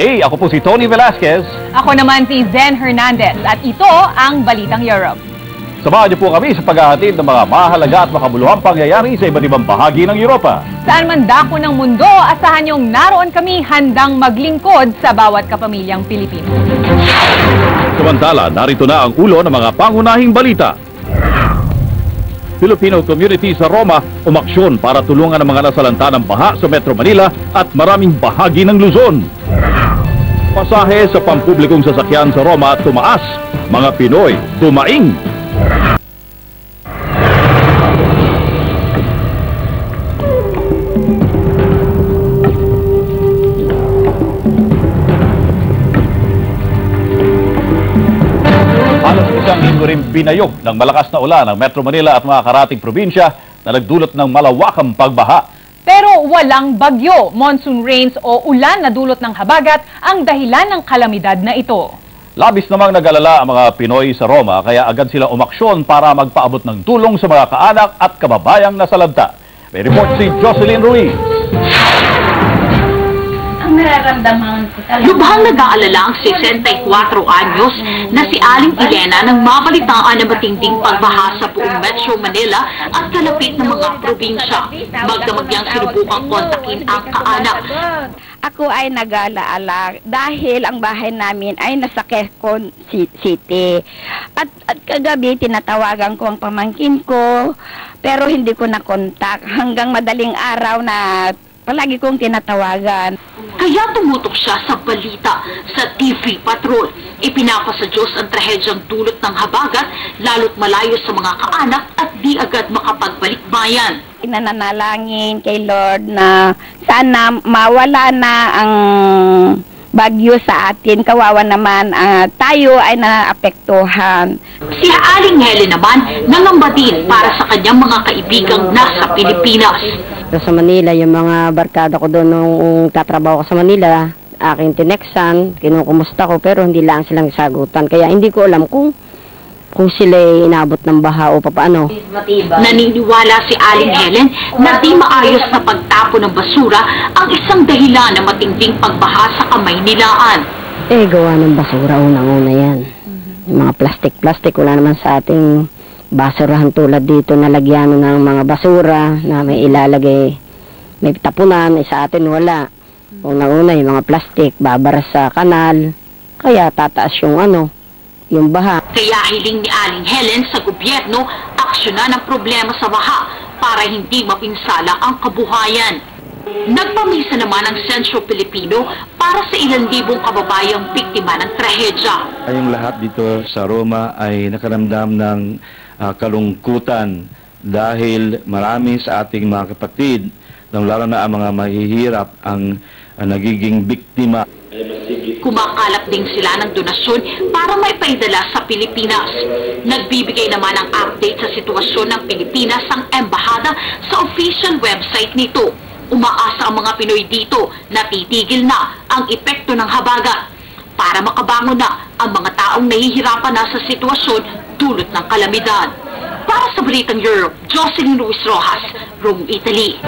Hey, ako po si Tony Velasquez. Ako naman si Zen Hernandez at ito ang Balitang Europe. Samahan niyo po kami sa paghahatid ng mga mahalaga at makabuluhang pangyayari sa iba't ibang bahagi ng Europa. Saan man dako ng mundo, asahan niyong naroon kami handang maglingkod sa bawat kapamilyang Pilipino. Samantala, narito na ang ulo ng mga pangunahing balita. Filipino community sa Roma umaksyon para tulungan ang mga nasalanta ng baha sa Metro Manila at maraming bahagi ng Luzon. Pasahe sa pampublikong sasakyan sa Roma tumaas, mga Pinoy tumaing. Halos isang linggo rin binayo ng malakas na ulan ang Metro Manila at mga karating probinsya na nagdulot ng malawakang pagbaha. Pero walang bagyo, monsoon rains o ulan na dulot ng habagat ang dahilan ng kalamidad na ito. Labis namang nag-alala ang mga Pinoy sa Roma kaya agad sila umaksyon para magpaabot ng tulong sa mga kaanak at kababayang nasalanta. May report si Jocelyn Ruiz. Nararamdaman ko talaga. Lubhang nag-aalala ang 64 anyos na si Aling Elena nang mabalitaan na matinding pagbaha sa buong Metro Manila at kalapit ng mga probinsya. Magdamag niyang sinubukang kontakin ang kaanak. Ako ay nag-aalaala dahil ang bahay namin ay nasa Quezon City. At kagabi tinatawagan ko ang pamangkin ko pero hindi ko na-contact hanggang madaling araw na palagi kong tinatawagan. Kaya tumutok siya sa balita sa TV Patrol. Ipinapa sa Diyos ang trahedyang dulot ng habagat, lalo't malayo sa mga kaanak at di agad makapagbalik bayan. Nananalangin kay Lord na sana mawala na ang bagyo sa atin. Kawawa naman, tayo ay naapektuhan. Si Aling Helen naman nangamba din para sa kanyang mga kaibigang nasa Pilipinas. Sa Manila, yung mga barkada ko doon nung tatrabaho ko sa Manila, aking tineksan, kinukumusta ko, pero hindi lang silang sagutan. Kaya hindi ko alam kung sila inabot ng baha o paano. Naniniwala si Aling Helen na di maayos na pagtapo ng basura ang isang dahilan ng matinding pagbaha sa Kamaynilaan. Gawa ng basura, unang-una yan. Yung mga plastic, wala naman sa ating basurahan tulad dito na lagyan ng mga basura na may ilalagay, may tapunan, sa atin wala. Unang-una yung mga plastic, babara sa kanal, kaya tataas yung baha. Kaya hiling ni Aling Helen sa gobyerno, aksyonan ang problema sa baha para hindi mapinsala ang kabuhayan. Nagpamisa naman ang Sentro Pilipino para sa ilang libong kababayang biktima ng trahedya. Yung lahat dito sa Roma ay nakaramdam ng kalungkutan dahil marami sa ating mga kapatid, lalo na ang mga mahihirap ang nagiging biktima. Kumakalap din sila ng donasyon para maipaidala sa Pilipinas. Nagbibigay naman ng update sa sitwasyon ng Pilipinas ang embahada sa official website nito. Umaasa ang mga Pinoy dito na titigil na ang epekto ng habagat para makabangon na ang mga taong nahihirapan na sa sitwasyon dulot ng kalamidad. Para sa Balitang Europe, Jocelyn Ruiz Rojas, Rome, Italy.